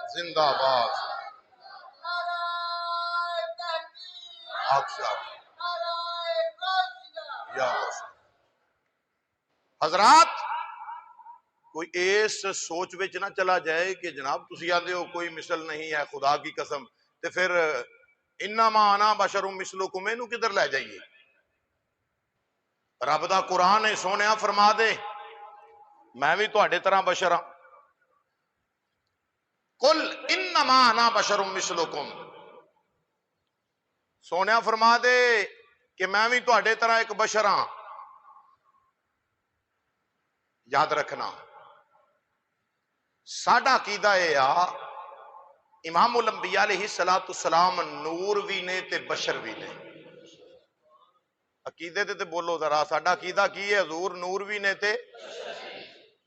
زندہ باد اچھا یا حضرات کوئی اس سوچ وچ نہ چلا جائے کہ جناب تسی آدھے ہو کوئی مثل نہیں ہے خدا کی قسم تے پھر انما انا بشر مثلکم اینو کدھر لے جائیے رب دا قرآن ہے سونیا فرما دے میں بھی تواڈے طرح بشر ہاں قل انما انا بشر مثلکم سونیا فرما دے کہ میں بھی تواڈے طرح ایک بشر ہاں یاد رکھنا ساڈا عقیدہ ہے امام الانبیاء علیہ السلام نور بھی نے تے بشر بھی نے عقیدے تے بولو ذرا ساڈا عقیدہ کی ہے حضور نور بھی نے تے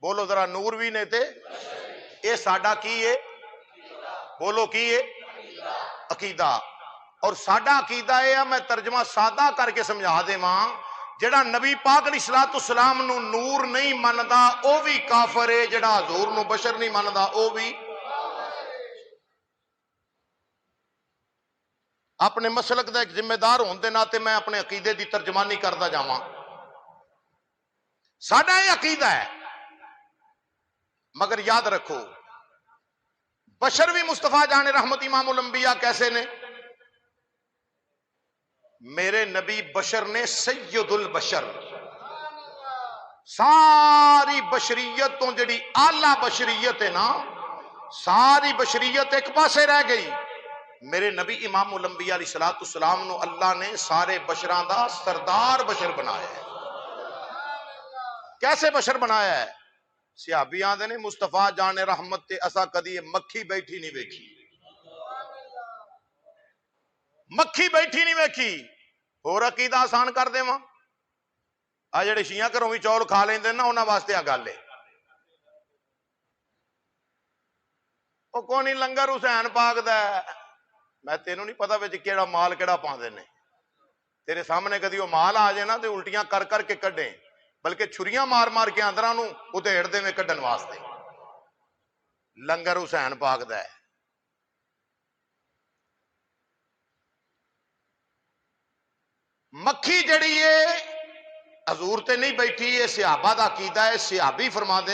بولو ذرا نور بھی نے تے اے ساڈا کی ہے بولو کی ہے عقیدہ اور ساڈا عقیدہ ہے میں ترجمہ سادہ کر کے سمجھا دیواں جڑا نبی پاک علیہ الصلوۃ والسلام نو نور نہیں مندا او بھی کافر ہے جڑا حضور نو بشر نہیں مندا او بھی اپنے مسلک دا ایک ذمہ دار ہون دے ناتے میں اپنے عقیدے دی ترجمانی کردا جاواں ساڈا یہ عقیدہ ہے مگر یاد رکھو بشر بھی مصطفیٰ جان رحمت امام الانبیاء کیسے نے میرے نبی بشر نے سید البشر ساری بشریت تو جڑی اعلی بشریت ہے نا ساری بشریت ایک پاسے رہ گئی میرے نبی امام الانبیاء علیہ السلام نو اللہ نے سارے بشراں دا سردار بشر بنایا ہے کیسے بشر بنایا ہے صحابی آندے نے مصطفیٰ جان رحمت تے اسا کدی مکھی بیٹھی نہیں ویکھی مکھی بیٹھی نہیں ویکھی اور عقیدہ آسان کر دیواں آ جڑے شیعہ گھروں بھی چول کھا لیندے نا انہاں واسطے آ گل ہے او کونی لنگر حسین پاک دا ہے میں تینوں نہیں پتا وچ کیڑا مال کیڑا پاندے نے تیرے سامنے کدی وہ مال آ جائے نا تے الٹیاں کر کر کے کڈیں بلکہ چھریاں مار مار کے اندراں نو ادھیڑ دے میں کڈن واسطے لنگر حسین پاک دا ہے مکھی جڑی ہے حضور تے نہیں بیٹھی ہے صحابہ دا عقیدہ ہے صحابی فرما دے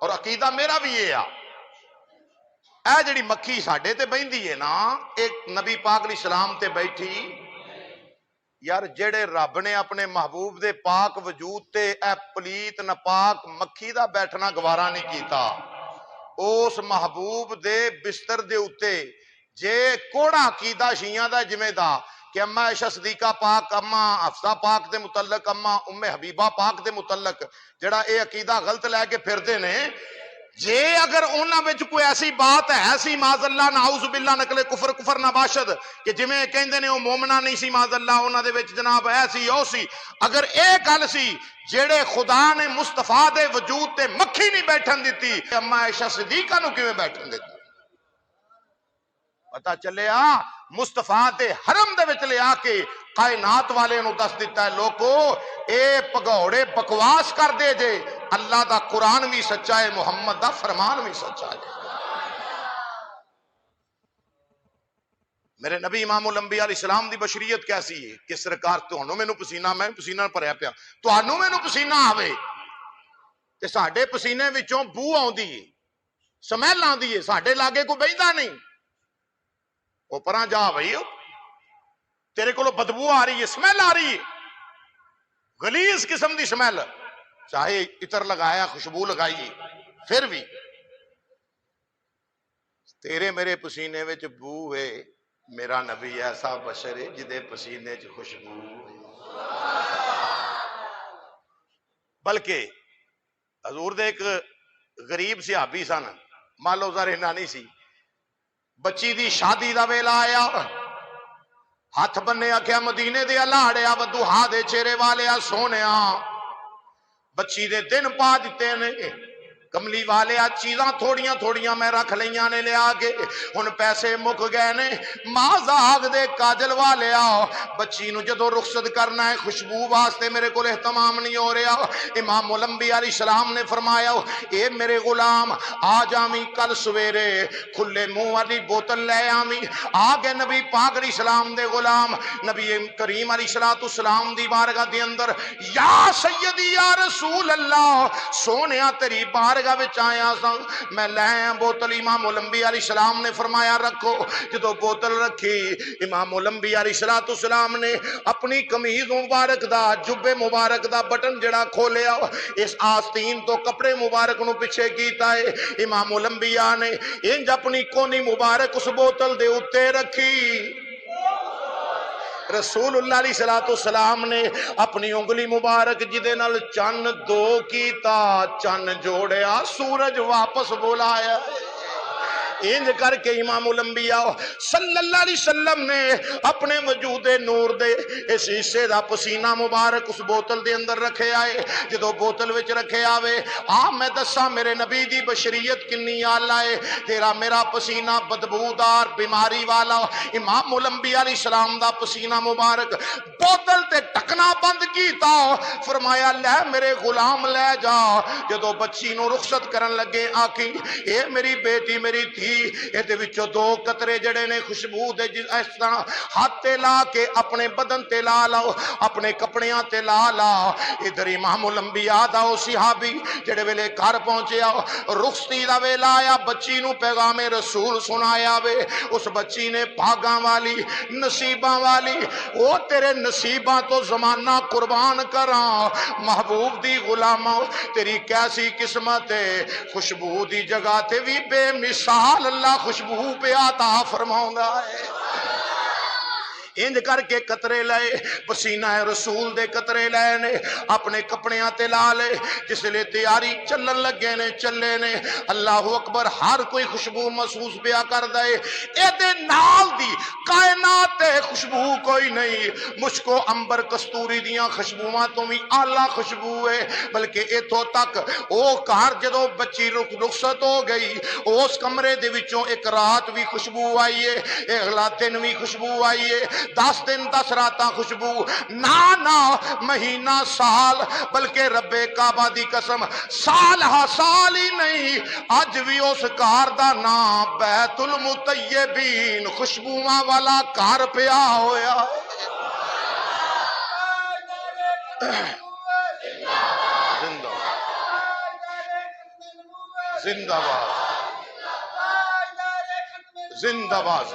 اور عقیدہ میرا بھی یہ اے جڑی مکھی ساڈے تے بیندی ہے نا ایک نبی پاک علیہ السلام تے بیٹھی یار جڑے رب نے اپنے محبوب دے پاک وجود تے اے پلیت ناپاک مکھی دا بیٹھنا گوارا نہیں کیتا اس محبوب دے بستر دے اتے جے کوڑا عقیدہ شیعہ دا جویں دا کہ اما عائشہ صدیقہ پاک اما حفصہ پاک دے متعلق اما ام حبیبہ پاک دے متعلق جڑا اے عقیدہ غلط لے کے پھردے نے جے اگر انہاں وچ کوئی ایسی بات ہے سی معاذ اللہ نعوذ باللہ نقل کفر نہ باشد کہ جویں کہندے نے او مومنہ نہیں سی معاذ اللہ انہاں دے وچ جناب ایسی او سی اگر اے گل سی جڑے خدا نے مصطفیٰ دے وجود تے مکھی نہیں بیٹھن دیتی اما عائشہ صدیقہ نو کیویں بیٹھن دیتی پتہ چلیا مصطفیٰ دے حرم دے وچ لے آ کے کائنات والے نو دس دیتا ہے لوگو اے پگوڑے بکواس کر دے جے اللہ دا قرآن بھی سچا ہے محمد دا فرمان بھی سچا ہے میرے نبی امام الانبیاء علیہ السلام دی بشریت کیسی ہے کہ سرکار تہانوں مینوں پسینہ میں پسینہ بھریا پیا تہانوں مینوں پسینہ آوے تے ساڈے پسینے وچوں بو آوندی ہے سمیل آندی ہے ساڈے لاگے کوئی بہندا نہیں او پراں جا بھئی تیرے کو بدبو آ رہی ہے سمیل آ رہی ہے غلیظ قسم دی سمیل چاہے عطر لگایا خوشبو لگائیے پھر بھی تیرے میرے پسینے وچ بو ہے میرا نبی ایسا بشر ہے جدے پسینے چ خوشبو بلکہ حضور دے ایک غریب صحابی سن مالو زر نہیں سی بچی دی شادی دا ویلا آیا ہاتھ بننے آکھیا مدینے دے لاڑیا ودوہا دے چہرے والے سونیا بچی دے دن پا دیتے نے کملی والے آ چیزاں تھوڑیاں تھوڑیاں میں رکھ لیاں نے لیا کے ہن پیسے مک گئے نے ماں زاغ دے کاجل والے آ بچی نو جدو رخصت کرنا ہے خوشبو واسطے میرے کو اہتمام نہیں ہو رہا امام الانبیاء علیہ السلام نے فرمایا اے میرے غلام آج آمی کل سویرے کھلے منہ والی بوتل لے آمی آگے نبی پاک علیہ السلام دے غلام نبی کریم علیہ السلام دی بارگاہ دے اندر یا سیدی یا رسول اللہ سونیا تیری بارگاہ وچ آیا سا میں لے آیا بوتل امام الانبیاء علیہ السلام نے فرمایا رکھو جدو بوتل رکھی امام الانبیاء علیہ السلام نے اپنی قمیض مبارک دا جبے مبارک دا بٹن جڑا کھولیا اس آستین تو کپڑے مبارک نو پیچھے کیتا ہے امام الانبیاء نے انج اپنی کونی مبارک اس بوتل دے اتے رکھی رسول اللہ علیہ السلام نے اپنی انگلی مبارک جدے نال چن دو کیتا چن جوڑیا سورج واپس بلایا انج کر کے امام الانبیاء صلی اللہ علیہ وسلم نے اپنے وجود نور دے اس حصے دا پسینہ مبارک اس بوتل دے اندر رکھے آئے جدو بوتل وچ رکھے آوے میں دسا میرے نبی دی بشریت کنی آلہ ہے تیرا میرا پسینہ بدبودار بیماری والا امام الانبیاء علیہ السلام دا پسینہ مبارک بوتل تے ٹکنا بند کیتا فرمایا لے میرے غلام لے جا جدو بچی نو رخصت کرن لگے آکی اے میری بیٹی میری تھی ایدے وچوں دو قطرے جڑے نے خوشبو دے اس طرح ہاتھ تے لا کے اپنے بدن تے لا لاؤ اپنے کپڑیاں تے لا لا ادھر امام الانبیاء دا او صحابی جڑے ویلے گھر پہنچیا رخصتی دا ویلا آیا بچی نو پیغام رسول سنایا وے اس بچی نے بھاگاں والی نصیباں والی او تیرے نصیباں تو زمانہ قربان کراں محبوب دی غلامہ تیری کیسی قسمت ہے خوشبو دی جگہ تے بھی بے مثال اللہ خوشبو پہ عطا فرماؤں گا ہے انج کر کے قطرے لائے پسینہ رسول دے قطرے لائے نے اپنے کپڑیاں تے لا لے جس لئے تیاری چلن لگے نے چلے نے اللہ اکبر ہر کوئی خوشبو محسوس پیا کر دائے اے دے نال دی کائنات خوشبو کوئی نہیں مشک و امبر کستوری دیاں خوشبوواں تو بھی اعلیٰ خوشبو ہے بلکہ اتھوں تک او کار جدو بچی رخصت ہو گئی اس کمرے دے وچوں ایک رات بھی خوشبو آئیے اگلا دن بھی خوشبو آئیے 10 دن 10 راتاں خوشبو نہ مہینہ سال بلکہ رب کعبہ دی قسم سال ہا سال ہی نہیں اج بھی اس کار دا نام بیت المطیبین خوشبوواں والا کار پیا ہویا زندہ زندہ باز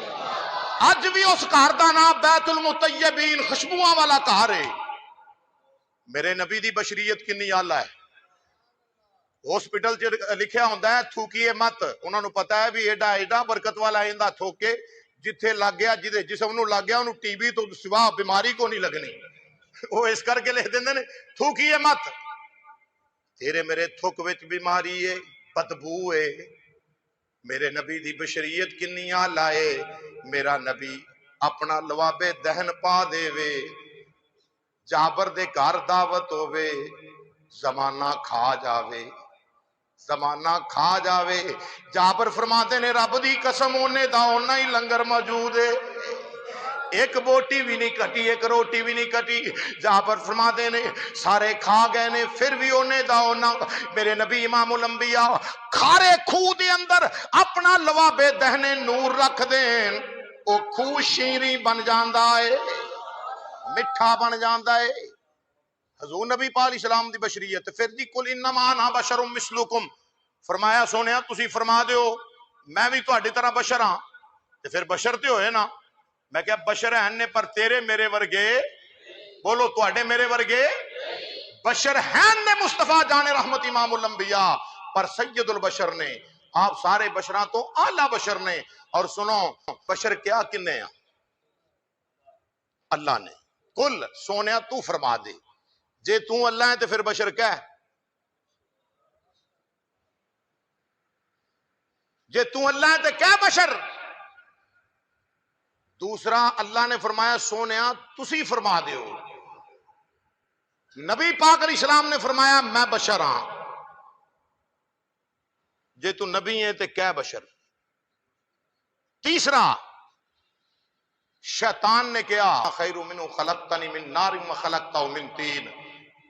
اج بھی اس گھر دا نام بیت المطیبین خوشبوواں والا گھر ہے میرے نبی دی بشریت کنی آلہ ہے ہاسپٹل چ لکھیا ہوندا ہے تھوکیے مت انہاں نو پتہ ہے بھی ایڈا ایڈا برکت والا ایندا تھوکے جتھے لگ گیا جدے جسم نو لگ گیا انہوں ٹی بی تو سوا بیماری کو نہیں لگنی وہ اس کر کے لکھ دیندے نے تھوکیے مت تیرے میرے تھوک وچ بیماری ہے بدبو ہے میرے نبی دی بشریت کنی آلہ ہے میرا نبی اپنا لواب دہن پا دے وے جابر دے گھر دعوت ہووے زمانہ کھا جاوے زمانہ کھا جاوے جابر فرماتے نے رب دی قسم ہونے دا ہونا ہی لنگر موجود ہے ایک بوٹی بھی نہیں کٹی ایک روٹی بھی نہیں کٹی جابر فرماتے نے سارے کھا گئے نے پھر بھی ہونے دا ہونا میرے نبی امام الانبیاء کھارے کھو دے اندر اپنا لواب دہنے نور رکھ دین او کھو شیریں بن جاندا ہے مٹھا بن جاندا ہے حضور نبی پاک علیہ السلام دی بشریت پھر جی کل انما انا بشر مثلکم فرمایا سونیا تسی فرما دیو میں بھی تہاڈی طرح بشر ہاں تے پھر بشر تے ہوئے نا میں کہا بشر ہیں نے پر تیرے میرے ورگے بولو تہاڈے میرے ورگے بشر ہیں نے مصطفیٰ جان رحمت امام الانبیاء پر سید البشر نے آپ سارے بشراں تو اعلیٰ بشر نے اور سنو بشر کیا کنے ہیں اللہ نے کل سونیا تو فرما دے جے تو اللہ ہے تو پھر بشر کیا ہے جے تو اللہ ہے تو کیا بشر دوسرا اللہ نے فرمایا سونیا تسی فرما دیو نبی پاک علیہ السلام نے فرمایا میں بشر ہاں جے تو نبی ہے تے کیا بشر. تیسرا شیطان نے کیا خیر منہ خلقتنی من نار و خلقتہ من طین.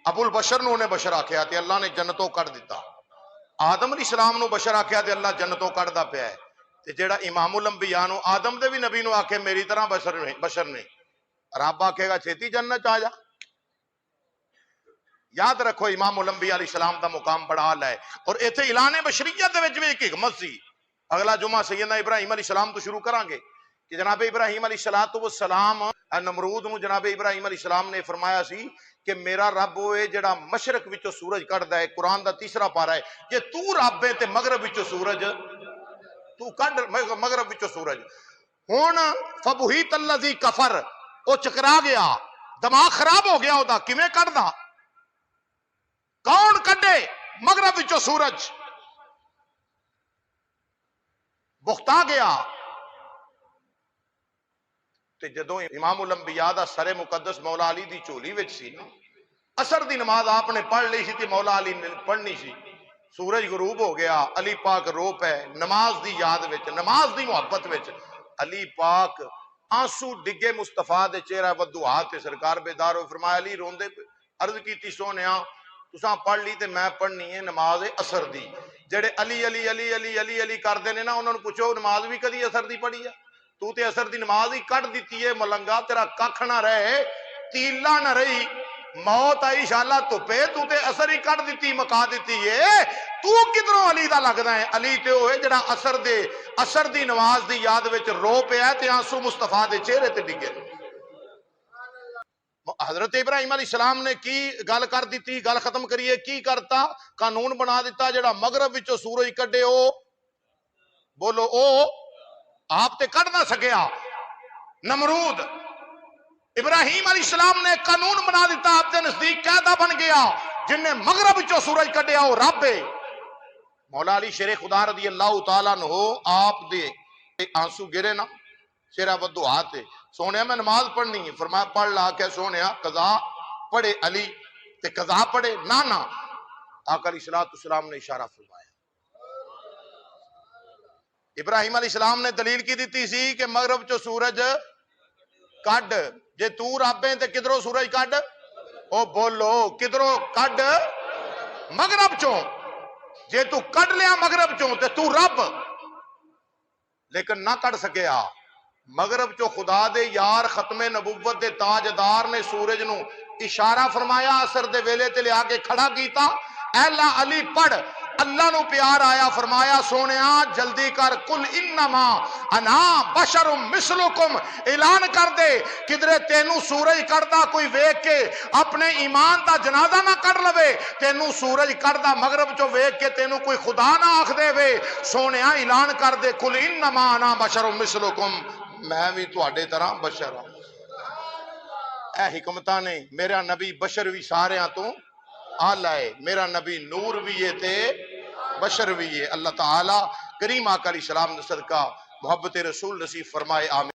ابو البشر نو نے بشر آکھیا تے اللہ نے جنتوں کٹ دیتا. آدم علیہ السلام نو بشر آکھیا تے اللہ جنتوں کٹدا پیا ہے. تے جیڑا امام الانبیاء نو آدم دے بھی نبی نو آکھے میری طرح بشر نے رب آکھے گا چھتی جنت آ جا. یاد رکھو امام الانبیاء علیہ السلام دا مقام بڑا اعلی ہے. اور ایتھے اعلان بشریت دے وچ بھی ایک حکمت سی. اگلا جمعہ سیدنا ابراہیم علیہ السلام تو شروع کران گے کہ جناب ابراہیم علیہ السلام نمرود نو جناب ابراہیم علیہ السلام نے فرمایا سی کہ میرا رب ہوئے جڑا مشرق وچوں سورج کڈدا ہے. قرآن دا تیسرا پارہ ہے کہ تو رب ہے تے مغرب وچوں سورج تو کڈ مغرب وچوں سورج. ہن فبہیت الذی کفر او چکرا گیا دماغ خراب ہو گیا او دا کیویں کڈدا کون کڈے مغرب وچوں سورج بختا گیا. تے جدوں امام الانبیاء دا سر مقدس مولا علی دی چولی وچ سی نا اثر دی نماز آپ نے پڑھ لی سی تے مولا علی نے پڑھنی سی. سورج غروب ہو گیا علی پاک رو پے نماز دی یاد وچ نماز دی محبت وچ. علی پاک آنسو ڈگے مصطفیٰ دے چہرہ ودعا تے سرکار بیدار ہوئے فرمایا علی روندے عرض کیتی سونیا تساں پڑھ لی تے میں پڑھنی ہے نماز اثر دی. جڑے علی علی علی علی علی علی کردے نے نا انہاں نوں پوچھو نماز بھی کدی اثر دی پڑھی ہے؟ تو تے اثر دی نماز ہی کٹ دیتی ہے. ملنگا تیرا ککھ نہ رہے تیلا نہ رہی موت آئی شالا تپے تو تے اثر ہی کٹ دیتی مکا دیتی ہے. تو کدھروں علی دا لگدا ہے؟ علی تے ہوئے جڑا اثر دی نماز دی یاد وچ رو پیا تے آنسو مصطفیٰ دے چہرے تے ڈگے. حضرت ابراہیم علیہ السلام نے کی گل کر دیتی. گل ختم کریے کی کرتا قانون بنا دیتا جڑا مغرب وچوں سورج کڈے او بولو او آپ تے کڈ نہ سکیا. نمرود ابراہیم علیہ السلام نے قانون بنا دیتا آپ دے نزدیک قاعدہ بن گیا جن نے مغرب وچوں سورج کڈیا او رب ہے. مولا علی شیر خدا رضی اللہ تعالیٰ عنہ آپ دے آنسو گرے نا شیرہ ودعا تے سونیا میں نماز پڑھنی ہے. فرمایا پڑھ لا کہ سونیا قضا پڑھے علی تے قضا پڑھے نانا. آقا علیہ السلام نے اشارہ فرمایا. ابراہیم علیہ السلام نے دلیل کی دیتی سی کہ مغرب چو سورج کڈ جے تو رب ہے تے کدھروں سورج کڈ او بولو کدھروں کڈ مغرب چوں. جے تو کڈ لیا مغرب چوں تے تو رب لیکن نہ کڈ سکیا. مغرب چو خدا دے یار ختم نبوت دے تاجدار نے سورج نو اشارہ فرمایا اثر دے ویلے تے لیا کے کھڑا کیتا. اے اللہ علی پڑھ. اللہ نو پیار آیا فرمایا سونیا جلدی کر کل انما انا بشر مثلکم اعلان کر دے کدرے تینو سورج کڑدا کوئی ویکھ کے اپنے ایمان دا جنازہ نہ کر لوے. تینو سورج کڑدا مغرب چو ویکھ کے تینو کوئی خدا نہ آکھ دے وے. سونیا اعلان کر دے کل انما انا بشر مثلکم میں بھی تواڈے طرح بشر ہوں. اے حکمتاں نے میرا نبی بشر بھی سارے تو آلہ ہے. میرا نبی نور بھی ہے تے بشر بھی ہے. اللہ تعالی کریم آقا علیہ السلام نے صدقہ محبت رسول نصیب فرمائے آمین.